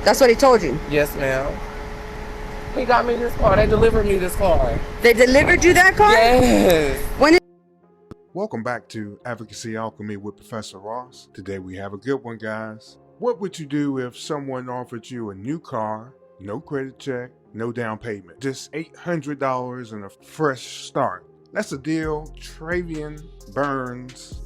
That's what he told you? Yes, ma'am. He got me this car. They delivered me this car. They delivered you that car? Yes. When? Welcome back to Advocacy Alchemy with Professor Ross. Today we have a good one, guys. What would you do if someone offered you a new car, no credit check, no down payment, just $800 and a fresh start? That's a deal Trevian Burns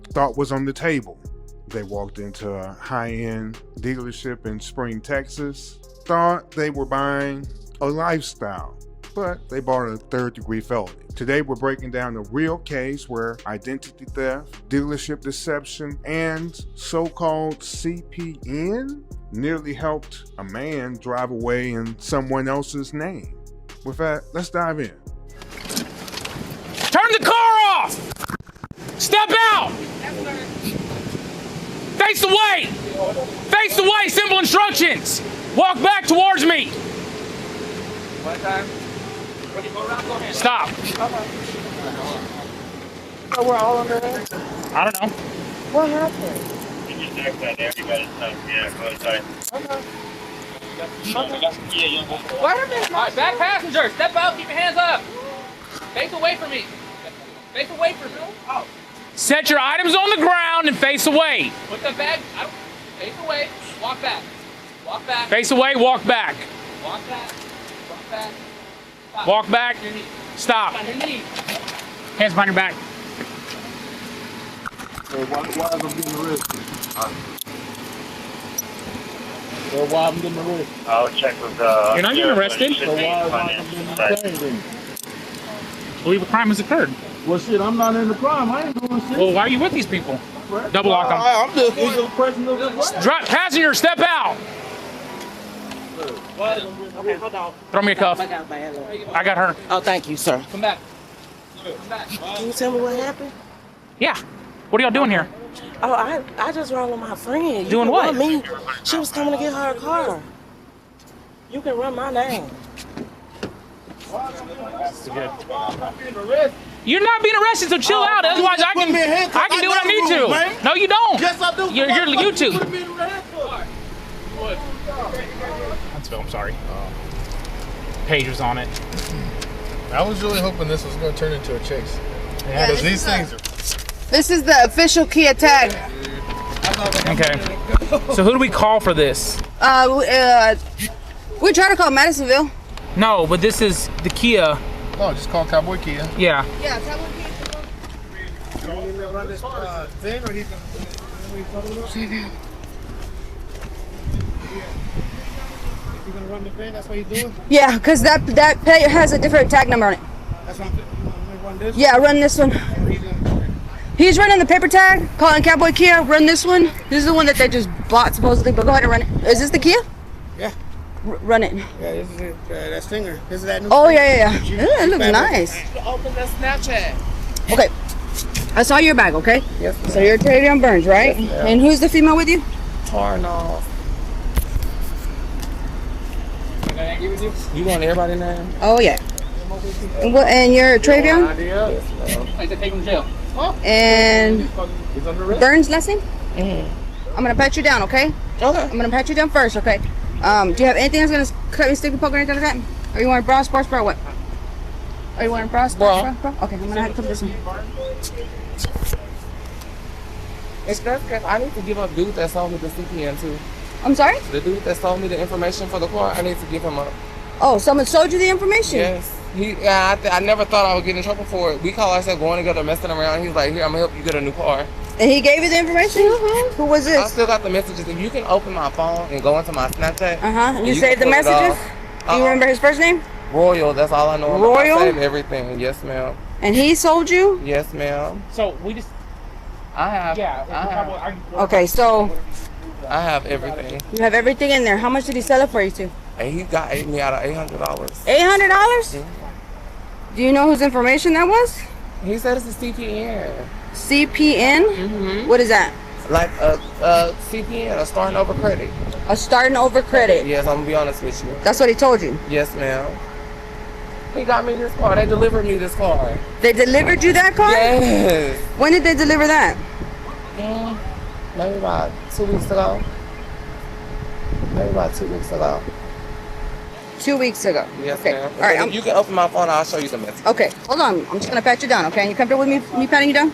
thought was on the table. They walked into a high-end dealership in Spring, Texas, thought they were buying a lifestyle, but they bought a third-degree felony. Today we're breaking down a real case where identity theft, dealership deception, and so-called CPN nearly helped a man drive away in someone else's name. With that, let's dive in. Turn the car off! Step out! Face the way! Face the way, simple instructions! Walk back towards me! What time? Stop. So we're all under there? I don't know. What happened? You just act like everybody's stuff. Yeah, go inside. Wait a minute. All right, back passenger, step out, keep your hands up. Face away from me. Face away from me. Oh. Set your items on the ground and face away. Put the bag, face away, walk back. Walk back. Face away, walk back. Walk back. Walk back. Stop. Walk back. Stop. On your knee. Hands behind your back. So why am I getting arrested? So why I'm getting arrested? I'll check with You're not getting arrested. So why am I getting arrested? Believe a crime has occurred. Well, shit, I'm not in the crime. I ain't doing shit. Well, why are you with these people? Double lock them. I'm just a person of the Drop, passenger, step out. Okay, hold on. Throw me a cuff. I got my hello. I got her. Oh, thank you, sir. Come back. Come back. Can you tell me what happened? Yeah. What are y'all doing here? Oh, I just run with my friend. You Doing can what? run me. She was coming to get her a car. You can run my name. You're not being arrested, so chill out. Otherwise, I can do what I need to. Man. No, you don't. Yes, I do. You're YouTube. Put me in the handcuffs. I'm sorry. Page was on it. I was really hoping this was going to turn into a chase. Yeah, Because these things are... This is the official Kia tag. Okay. So who do we call for this? We tried to call Madisonville. No, but this is the Kia. Oh, just call Cowboy Kia. Yeah. Yeah, tell him Run this thing, or he's gonna run the thing? That's what he's doing? Yeah, because that plate has a different tag number on it. That's what I'm run this? Yeah, run this one. He's running the paper tag, calling Cowboy Kia, run this one. This is the one that they just bought supposedly, but go ahead and run it. Is this the Kia? Yeah. Run it. Yeah, this is it. That Stinger. This is that new Oh, Stinger. yeah. It looks nice. Open that Snapchat. Okay. I saw your bag, okay? Yes. So you're Trevian Burns, right? Yes, ma'am. And who's the female with you? Torn off. You want everybody's name? Oh, yeah. And you're Trevian? Yes, I said take him to jail. And Burns last name? ma'am. I'm gonna pat you down, okay? Okay. I'm gonna pat you down first, okay? Do you have anything that's gonna cut me, stick me, poke, or anything like that? Or you want a bra, sports bra, or what? Are you wearing bra, sports bra? Okay, I'm gonna have to put this one. It's just because I need to give up dude that sold me the CPN too. I'm sorry? The dude that sold me the information for the car, I need to give him up. Oh, someone sold you the information? Yes. I never thought I would get in trouble for it. We call ourselves going together, messing around. He's like, here, I'm gonna help you get a new car. And he gave you the information? Mm-hmm. Who was I this? still got the messages. If you can open my phone and go into my Snapchat. You saved the can pull it messages? off. Do you remember his first name? Royal, that's all I know. Royal? I saved everything. Yes, ma'am. And he sold you? Yes, ma'am. So we just. I have. Okay, so I have everything. you have everything in there. How much did he sell it for you to? And he got me out of $800. $800? Do you know whose information that was? He said it's a CPN. CPN? Mm-hmm. What is that? Like a CPN, a starting over credit. A starting over credit. Yes, I'm gonna be honest with you. That's what he told you. Yes, ma'am. He got me this car. They delivered me this car. They delivered you that car? Yes. When did they deliver that? Maybe about 2 weeks ago. Maybe about 2 weeks ago. 2 weeks ago. Yes, Okay. ma'am. All right. If you can open my phone, I'll show you the message. Okay. Hold on. I'm just gonna pat you down. Okay. You comfortable with me patting you down?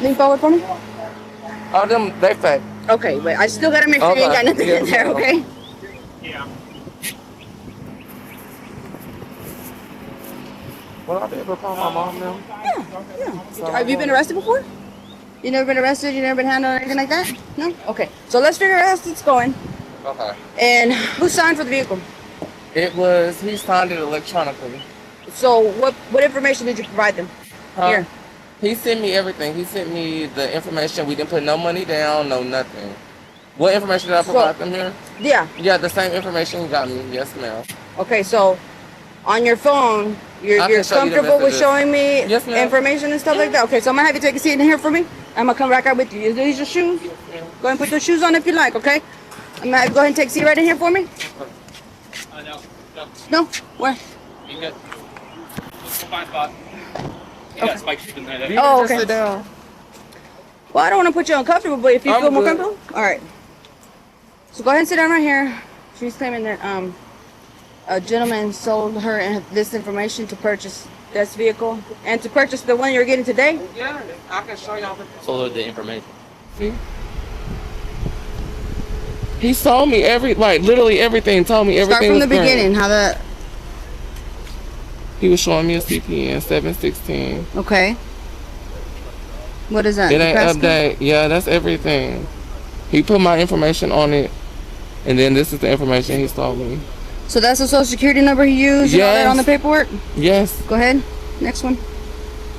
Lean forward for me. Oh, them, they fake. Okay, but I still gotta make sure you ain't got nothing in there. Okay. Well, I'll be able to call my mom now. Yeah. Have you been arrested before? You never been arrested? You never been handled or anything like that? No? Okay. So let's figure out how it's going. Okay. And who signed for the vehicle? He signed it electronically. So what information did you provide them? Here. He sent me everything. He sent me the information. We didn't put no money down, no nothing. What information did I provide them here? Yeah. Yeah, the same information he got me. Yes, ma'am. Okay, so on your phone, you're comfortable with showing me information and stuff like that? Okay, so I'm going to have you take a seat in here for me. I'm going to come back out with you. Are these your shoes? Go ahead and put those shoes on if you like, okay? I'm going to have you go ahead and take a seat right in here for me. No? Where? You got fine spot. You got spike in there. Oh, okay. Sit down. Well, I don't want to put you uncomfortable, but if you I'm feel more good. comfortable, all right. So go ahead and sit down right here. She's claiming that a gentleman sold her this information to purchase this vehicle and to purchase the one you're getting today. Yeah, I can show y'all. Sold the information. See? He told me literally everything. Told me everything. Start from the was green. beginning. How that? He was showing me a CPN 716. Okay. What is that? It ain't Nebraska? update. Yeah, that's everything. He put my information on it, and then this is the information he sold me. So that's the social security number he used and all that Yes. on the paperwork? Yes. Go ahead. Next one.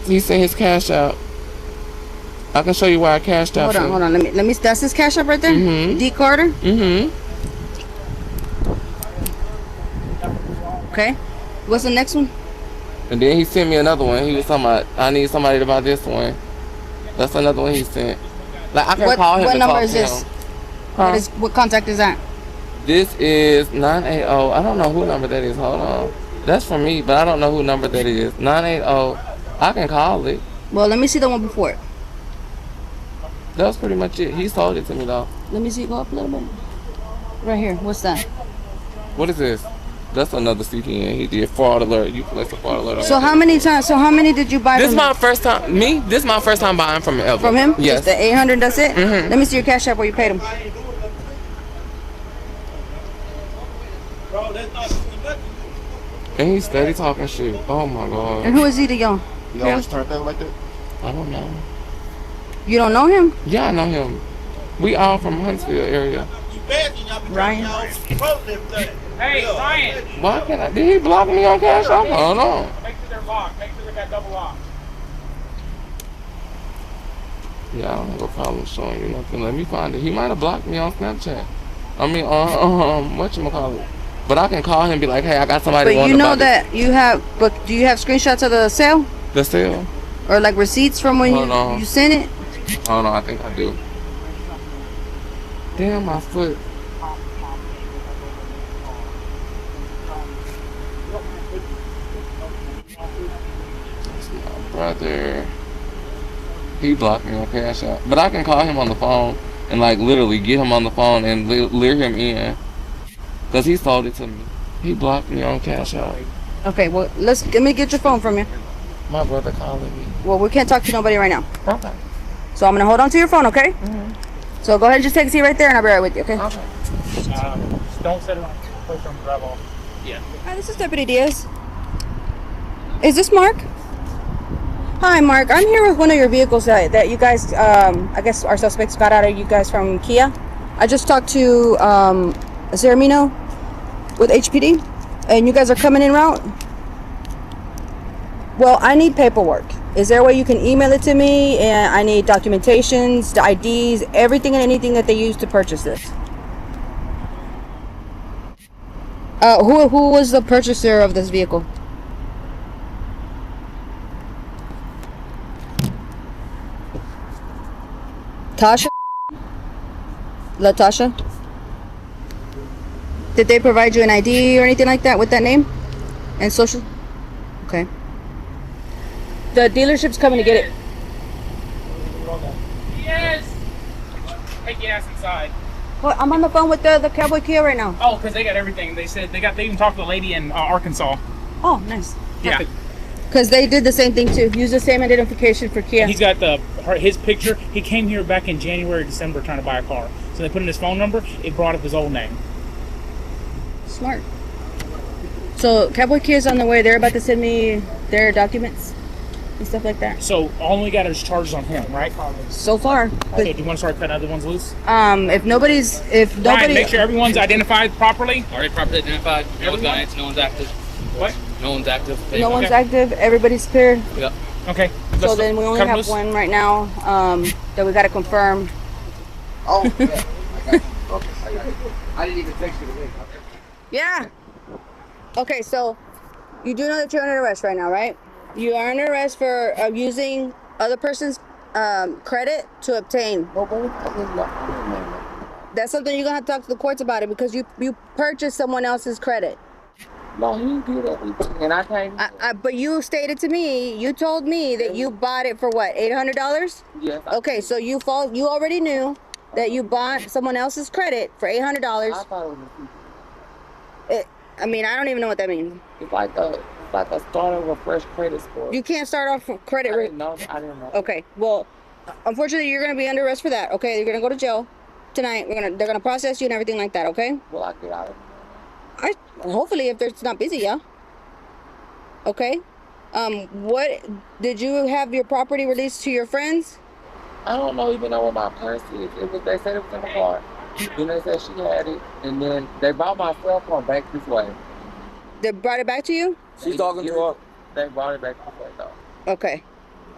He sent his cash out. I can show you where I cashed out. Hold on. Let me. That's his cash up right there. Mhm. D Carter. Mhm. Okay. What's the next one? And then he sent me another one. He was talking about, I need somebody to buy this one. That's another one he sent. Like I can call him. What and number talk is to this? him. Huh? What contact is that? This is 980. I don't know who number that is. Hold on. That's for me, but I don't know who number that is. 980. I can call it. Well, let me see the one before it. That was pretty much it. He sold it to me though. Let me see. Go up a little bit. Right here. What's that? What is this? That's another CPN. He did fraud alert. You place a fraud alert. So how many times? So how many did you buy? This from my him? first time. Me? This is my first time buying from him ever. From him? Yes. Just the 800. That's it. Mhm. Let me see your cash app where you paid him. And he's steady talking shit. Oh my god. And who is he to y'all? You always turn that like that? I don't know. You don't know him? Yeah, I know him. We all from Huntsville area. Ryan. Hey, Ryan. Why can't I? Did he block me on Cash App? I don't know. Make sure they're locked. Make sure they got double lock. Yeah, I don't have a problem showing you nothing. Let me find it. He might have blocked me on Snapchat. I mean, on whatchamacallit. But I can call him and be like, hey, I got somebody. But you know that you have. But do you have screenshots of the sale the sale. or like receipts from when Hold on. you sent it? Oh no, I think I do. Damn, my foot. That's my brother. He blocked me on Cash App. But I can call him on the phone and like literally get him on the phone and lure him in. Cause he sold it to me. He blocked me on Cash App. Okay. Well, let me get your phone from you. My brother calling me. Well, we can't talk to nobody right now. Okay. So I'm gonna hold on to your phone, okay? So go ahead and just take a seat right there, and I'll be right with you, okay? Okay. Just don't set it on. Push them, drive off. Yeah. Hi, this is Deputy Diaz. Is this Mark? Hi, Mark. I'm here with one of your vehicles that you guys, I guess our suspects got out of you guys from Kia. I just talked to Zeramino with HPD, and you guys are coming in route. Well, I need paperwork. Is there a way you can email it to me? And I need documentations, the IDs, everything and anything that they use to purchase this. Who was the purchaser of this vehicle? Tasha? Latasha? Did they provide you an ID or anything like that with that name and social? Okay. The dealership's coming to get it. take your ass inside. Well, I'm on the phone with the Cowboy Kia right now. Oh, because they got everything. They said they even talked to the lady in Arkansas. Oh, nice. Yeah. Because they did the same thing too. Use the same identification for Kia. And he's got his picture. He came here back in January, December trying to buy a car. So they put in his phone number. It brought up his old name. Smart. So Cowboy Kia's on the way. They're about to send me their documents and stuff like that. So all we got is charges on him, right? So far. Okay, do you want to start cutting other ones loose? If nobody. Ryan, make sure everyone's identified properly. Already properly identified. No guidance. No one's active. What? No one's active. No one's active. Everybody's cleared. Yep. Okay. So then we only have one right now that we got to confirm. Oh, yeah. I got you. Okay, I got you. I didn't even text you the link. Okay. Yeah. Okay, so you do know that you're under arrest right now, right? You are under arrest for using other person's credit to obtain. That's something you're gonna have to talk to the courts about it because you purchased someone else's credit. No, he did everything, and I can't. But you stated to me, you told me that you bought it for what, $800? Yes. Okay, so you already knew that you bought someone else's credit for $800. I thought it was I mean, I don't even know what that means. It's like a start of a fresh credit score. You can't start off with credit. I didn't know. Okay, well, unfortunately, you're gonna be under arrest for that. Okay, you're gonna go to jail tonight. They're gonna process you and everything like that. Okay. Will I get out of it? Hopefully, if it's not busy, yeah. Okay. What did you have your property released to your friends? I don't know even know where my purse is. They said it was in the car. Then they said she had it, and then they brought my cell phone back this way. They brought it back to you? She's talking to her. They brought it back this way though. Okay.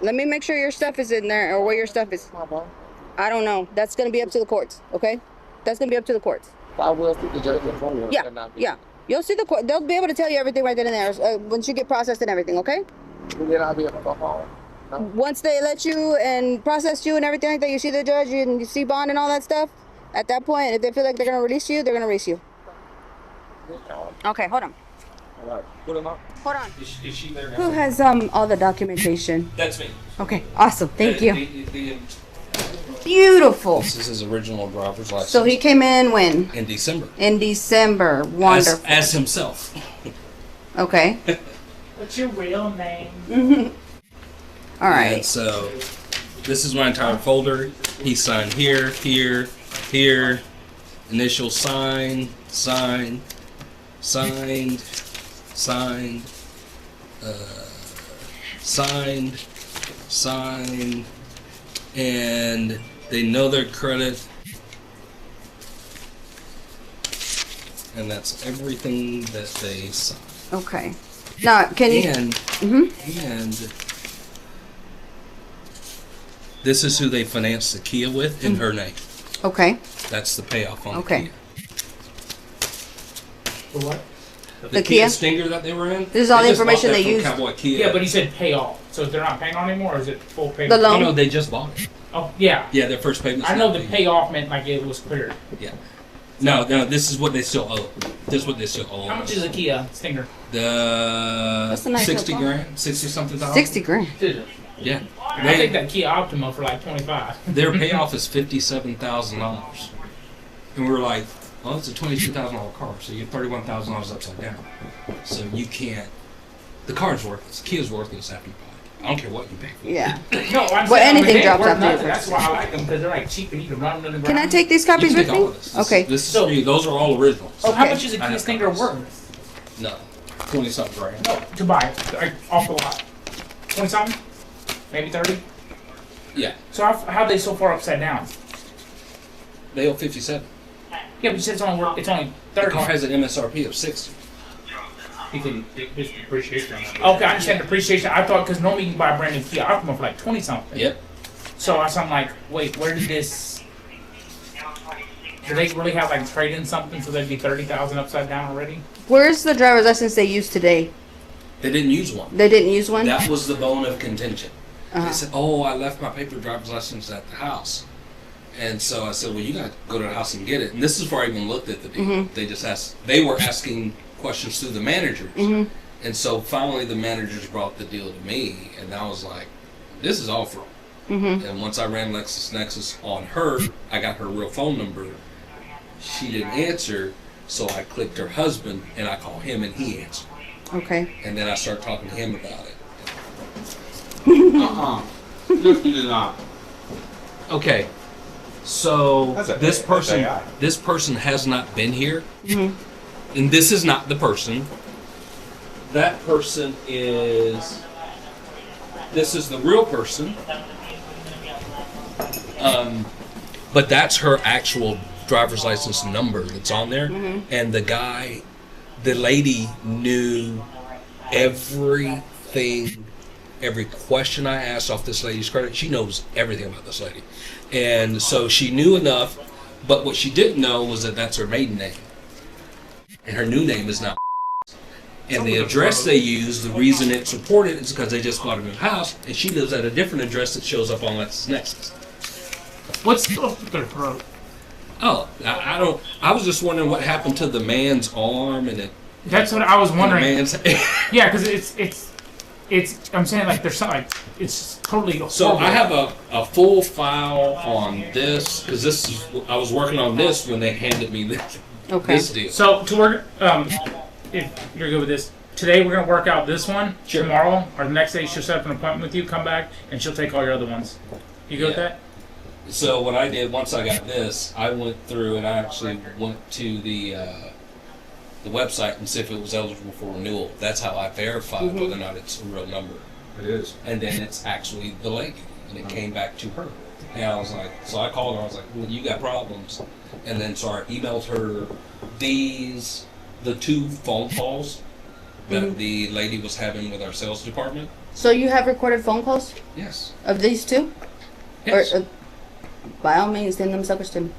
Let me make sure your stuff is in there, or where your stuff is. I don't know. That's gonna be up to the courts. Okay. That's gonna be up to the courts. I will see the judge in front of her. Yeah. You'll see the court. They'll be able to tell you everything right then and there once you get processed and everything. Okay. And then I'll be able to go home. No? Once they let you and process you and everything like that, you see the judge and you see bond and all that stuff. At that point, if they feel like they're gonna release you, they're gonna release you. Okay, hold on. All right, put them up. Hold on. Is she there? Who has all the documentation? That's me. Okay, awesome. Thank you. The Beautiful. This is his original driver's license. So he came in when? In December. In December. Wonderful. As himself. Okay. What's your real name? All right. And so this is my entire folder. He signed here, here, here. Initial sign, signed, signed, signed, signed, signed, and they know their credit, and that's everything that they sign. Okay. Now, can you? And this is who they financed the Kia with in her name. Okay. That's the payoff on the Okay. Kia. For what? The Kia Stinger that they were in. This is all the just bought information that they from used. Cowboy Kia. Yeah, but he said pay off. So they're not paying on anymore, or is it full payment? The loan? No, they just bought it. Oh, yeah. Yeah, their first payment. I know the pay off meant like it was cleared. Yeah. No, this is what they still owe. This is what they still owe. How much is a Kia Stinger? That's a nice 60 little car. grand, 60 something thousand. 60 grand. Yeah. I think that Kia Optima for like 25. Their payoff is $57,000, and we were like, well, it's a $22,000 car, so you get $31,000 upside down. So you can't. The car's worthless. Kia's worthless after you buy it. I don't care what you pay for it. Yeah. No, I'm Well, saying anything they drops worth after you nothing. That's why I like them, because they're like cheap and you can run them in the Can I ground. take these You copies can with take all me? of this. Okay. This is for you. Those are all originals. So how Okay. much is a I Kia have Stinger copies. worth? No. 20-something grand. No, to buy, like, off the lot. 20 something? Maybe 30? Yeah. So how are they so far upside down? They owe 57. Yeah, but you said it's only The 30. car has an MSRP of 60. You can just depreciation. Okay, I understand depreciation. I thought because normally you can buy a brand new Kia Optima for like 20 something. Yep. So I'm like, wait, where did this? Do they really have like trade in something so that'd be 30,000 upside down already? Where's the driver's license they used today? They didn't use one. They didn't use one? That was the bone of contention. Uh-huh. They said, "Oh, I left my paper driver's license at the house," and so I said, "Well, you got to go to the house and get it." And this is before I even looked at the deal. Mm-hmm. They just asked. They were asking questions through the managers, and so finally the managers brought the deal to me, and I was like, "This is all fraud. And once I ran LexisNexis on her, I got her real phone number. She didn't answer, so I clicked her husband and I called him and he answered. Okay. And then I started talking to him about it. No, you did not. Okay, so That's a- this that's person, AI. this person has not been here, and this is not the person. That person is. This is the real person. But that's her actual driver's license number that's on there, and the lady knew everything. Every question I asked off this lady's credit, she knows everything about this lady. And so she knew enough, but what she didn't know was that that's her maiden name. And her new name is not. And the address they use, the reason it's reported is because they just bought a new house, and she lives at a different address that shows up on LexisNexis. What's up with their throat? Oh, I don't. I was just wondering what happened to the man's arm and it. That's what I was wondering. Man's. Yeah, because it's. I'm saying like there's something. Like, it's totally. So horrible. I have a full file on this because this is. I was working on this when they handed me this. Okay. This deal. So to work, if you're good with this, today we're gonna work out this one. Sure. Tomorrow or the next day, she'll set up an appointment with you. Come back and she'll take all your other ones. You good with that? So what I did once I got this, I went through and I actually went to the website and see if it was eligible for renewal. That's how I verified whether or not it's a real number. It is. And then it's actually the lady, and it came back to her. And I was like, so I called her. I was like, well, you got problems. And then so I emailed her the 2 phone calls that the lady was having with our sales department. So you have recorded phone calls Yes. of these two? Yes. Or, by all means, send them suckers to me.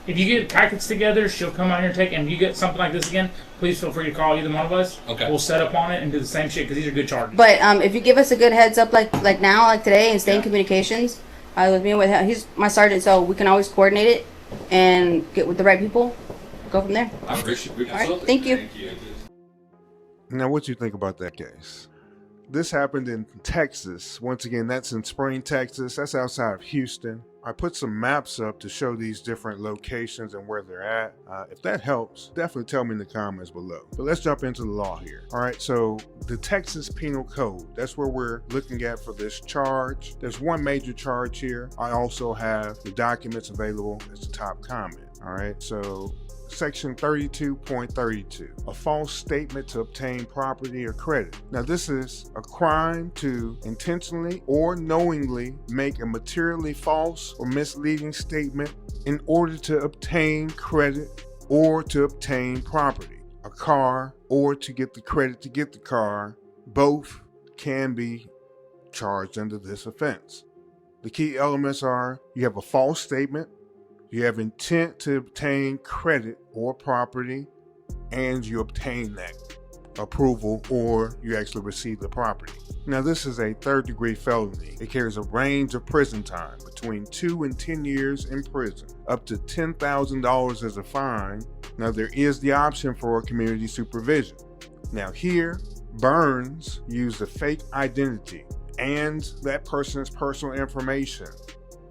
If you get packets together, she'll come out here and take. And if you get something like this again, please feel free to call either one of us. Okay. We'll set up on it and do the same shit because these are good charges. But if you give us a good heads up, like now, like today, and stay in communications, with me and with him, he's my sergeant, so we can always coordinate it and get with the right people. Go from there. I appreciate it. All right, thank you. Now, what you think about that case? This happened in Texas. Once again, that's in Spring, Texas. That's outside of Houston. I put some maps up to show these different locations and where they're at. If that helps, definitely tell me in the comments below. But let's jump into the law here. All right, so the Texas Penal Code, that's where we're looking at for this charge. There's one major charge here. I also have the documents available as the top comment. All right, so Section 32.32, a false statement to obtain property or credit. Now, this is a crime to intentionally or knowingly make a materially false or misleading statement in order to obtain credit or to obtain property, a car, or to get the credit to get the car. Both can be charged under this offense. The key elements are you have a false statement, you have intent to obtain credit or property, and you obtain that approval or you actually receive the property. Now, this is a third-degree felony. It carries a range of prison time between 2 and 10 years in prison, up to $10,000 as a fine. Now, there is the option for community supervision. Now, here, Burns used a fake identity and that person's personal information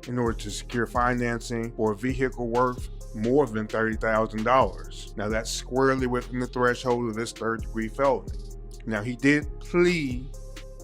in order to secure financing for a vehicle worth more than $30,000. Now, that's squarely within the threshold of this third-degree felony. Now, he did plead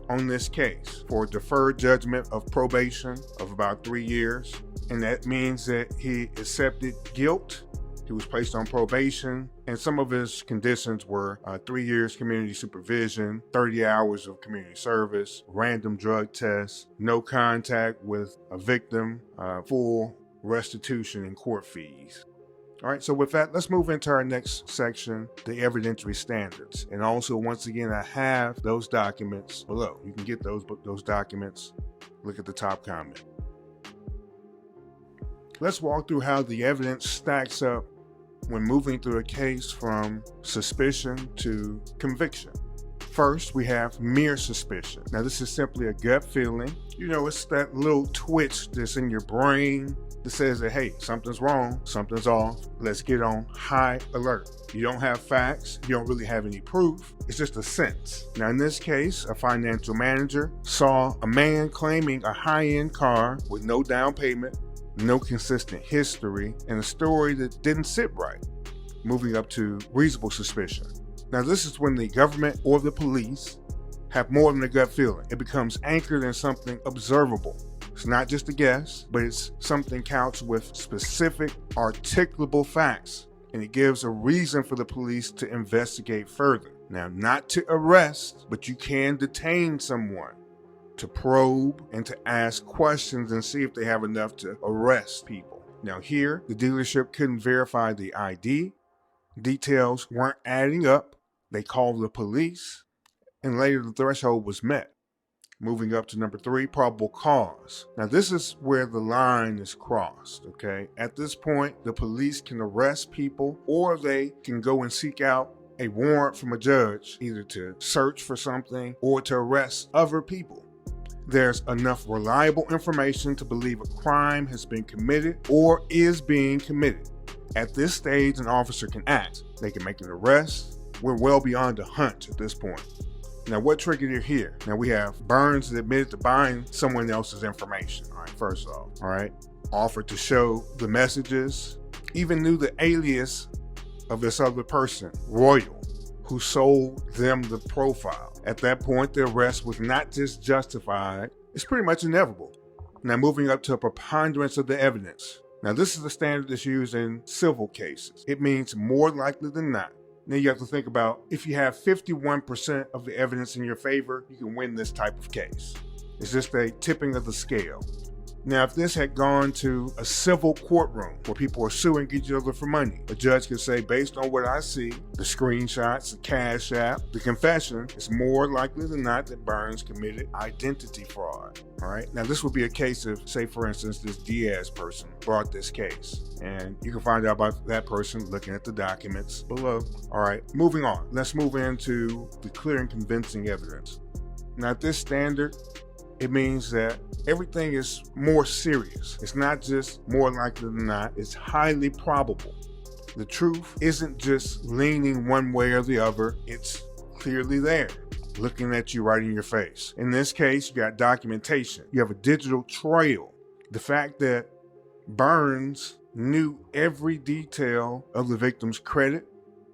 on this case for a deferred judgment of probation of about 3 years, and that means that he accepted guilt. He was placed on probation, and some of his conditions were 3 years community supervision, 30 hours of community service, random drug tests, no contact with a victim, full restitution and court fees. All right, so with that, let's move into our next section, the evidentiary standards. And also, once again, I have those documents below. You can get those documents. Look at the top comment. Let's walk through how the evidence stacks up when moving through a case from suspicion to conviction. First, we have mere suspicion. Now, this is simply a gut feeling. You know, it's that little twitch that's in your brain that says that, hey, something's wrong, something's off, let's get on high alert. You don't have facts, you don't really have any proof, it's just a sense. Now in this case, a financial manager saw a man claiming a high-end car with no down payment, no consistent history, and a story that didn't sit right. Moving up to reasonable suspicion. Now this is when the government or the police have more than a gut feeling. It becomes anchored in something observable. It's not just a guess, but it's something couched with specific, articulable facts, and it gives a reason for the police to investigate further. Now, not to arrest, but you can detain someone to probe and to ask questions and see if they have enough to arrest people. Now here, the dealership couldn't verify the ID, details weren't adding up, they called the police, and later the threshold was met. Moving up to number 3, probable cause. Now this is where the line is crossed, okay? At this point, the police can arrest people or they can go and seek out a warrant from a judge, either to search for something or to arrest other people. There's enough reliable information to believe a crime has been committed or is being committed. At this stage, an officer can act. They can make an arrest. We're well beyond a hunch at this point. Now, what triggered it here? Now, we have Burns that admitted to buying someone else's information. All right, first off, all right, offered to show the messages, even knew the alias of this other person, Royal, who sold them the profile. At that point, the arrest was not just justified, it's pretty much inevitable. Now, moving up to a preponderance of the evidence. Now, this is the standard that's used in civil cases. It means more likely than not. Now you have to think about, if you have 51% of the evidence in your favor, you can win this type of case. It's just a tipping of the scale. Now, if this had gone to a civil courtroom where people are suing each other for money, a judge could say, based on what I see, the screenshots, the cash app, the confession, it's more likely than not that Burns committed identity fraud. All right. Now, this would be a case of, say, for instance, this Diaz person brought this case, and you can find out about that person looking at the documents below. All right. Moving on. Let's move into the clear and convincing evidence. Now, at this standard, it means that everything is more serious. It's not just more likely than not, it's highly probable. The truth isn't just leaning one way or the other, it's clearly there, looking at you right in your face. In this case, you got documentation. You have a digital trail. The fact that Burns knew every detail of the victim's credit,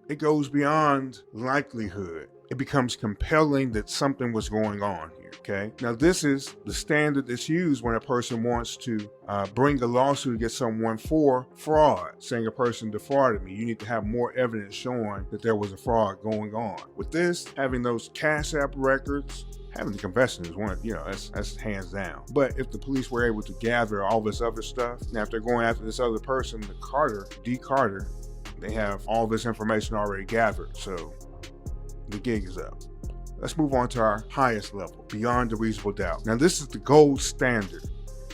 it goes beyond likelihood. It becomes compelling that something was going on here, okay? Now, this is the standard that's used when a person wants to bring a lawsuit against someone for fraud, saying a person defrauded me. You need to have more evidence showing that there was a fraud going on. With this, having those cash app records, having the confession is one, that's hands down. But if the police were able to gather all this other stuff, now if they're going after this other person, D. Carter, they have all this information already gathered, so the gig is up. Let's move on to our highest level, beyond a reasonable doubt. Now, this is the gold standard.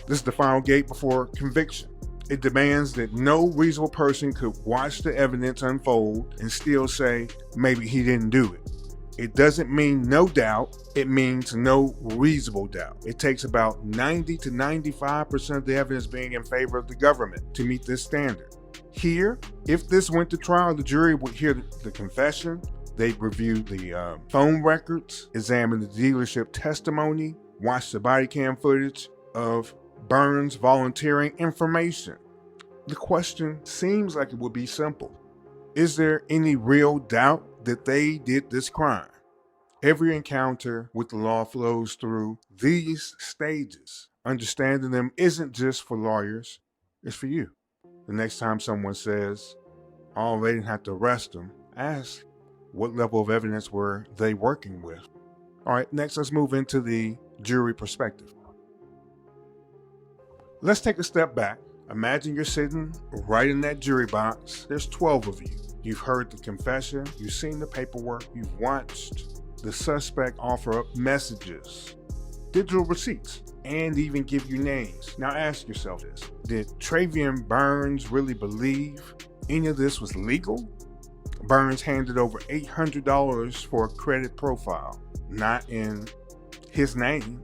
This is the final gate before conviction. It demands that no reasonable person could watch the evidence unfold and still say, maybe he didn't do it. It doesn't mean no doubt, it means no reasonable doubt. It takes about 90 to 95% of the evidence being in favor of the government to meet this standard. Here, if this went to trial, the jury would hear the confession, they'd review the phone records, examine the dealership testimony, watch the body cam footage of Burns volunteering information. The question seems like it would be simple. Is there any real doubt that they did this crime? Every encounter with the law flows through these stages. Understanding them isn't just for lawyers, it's for you. The next time someone says, oh, they didn't have to arrest them, ask, what level of evidence were they working with? All right, next let's move into the jury perspective. Let's take a step back. Imagine you're sitting right in that jury box. There's 12 of you. You've heard the confession, you've seen the paperwork, you've watched the suspect offer up messages, digital receipts, and even give you names. Now ask yourself this. Did Trevian Burns really believe any of this was legal? Burns handed over $800 for a credit profile, not in his name.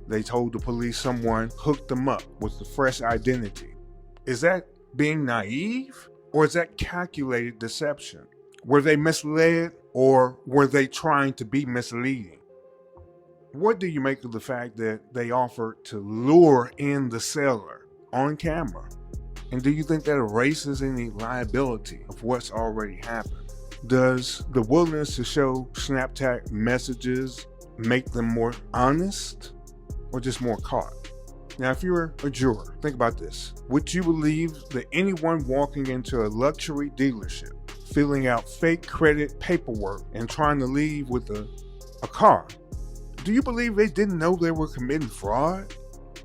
They told the police someone hooked them up with a fresh identity. Is that being naive, or is that calculated deception? Were they misled, or were they trying to be misleading? What do you make of the fact that they offered to lure in the seller on camera? And do you think that erases any liability of what's already happened? Does the willingness to show Snapchat messages make them more honest or just more caught? Now, if you're a juror, think about this. Would you believe that anyone walking into a luxury dealership, filling out fake credit paperwork and trying to leave with a car, do you believe they didn't know they were committing fraud?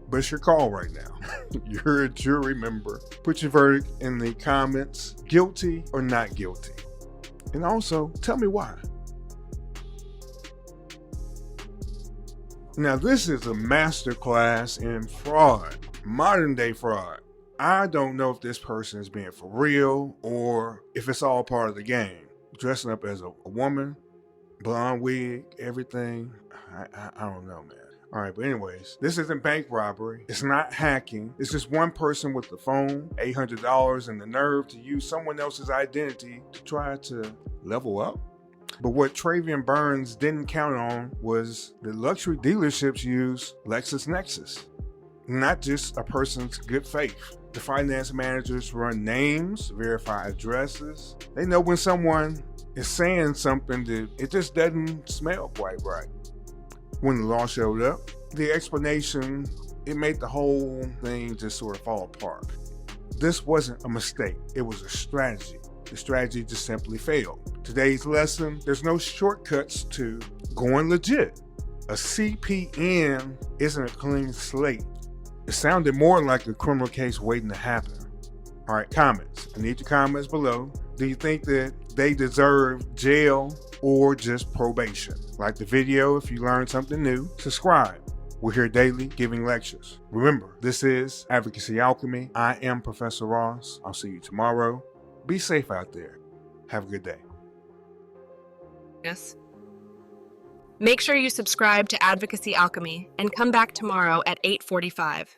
But it's your call right now. You're a jury member. Put your verdict in the comments, guilty or not guilty. And also, tell me why. Now, this is a masterclass in fraud, modern day fraud. I don't know if this person is being for real or if it's all part of the game. Dressing up as a woman, blonde wig, everything. I don't know, man. All right, but anyways, this isn't bank robbery. It's not hacking. It's just one person with the phone, $800, and the nerve to use someone else's identity to try to level up. But what Trevian Burns didn't count on was the luxury dealerships use LexisNexis, not just a person's good faith. The finance managers run names, verify addresses. They know when someone is saying something that it just doesn't smell quite right. When the law showed up, the explanation, it made the whole thing just sort of fall apart. This wasn't a mistake, it was a strategy. The strategy just simply failed. Today's lesson, there's no shortcuts to going legit. A CPN isn't a clean slate. It sounded more like a criminal case waiting to happen. All right, comments. I need your comments below. Do you think that they deserve jail or just probation? Like the video if you learned something new. Subscribe. We're here daily giving lectures. Remember, this is Advocacy Alchemy. I am Professor Ross. I'll see you tomorrow. Be safe out there. Have a good day. Yes. Make sure you subscribe to Advocacy Alchemy and come back tomorrow at 8:45.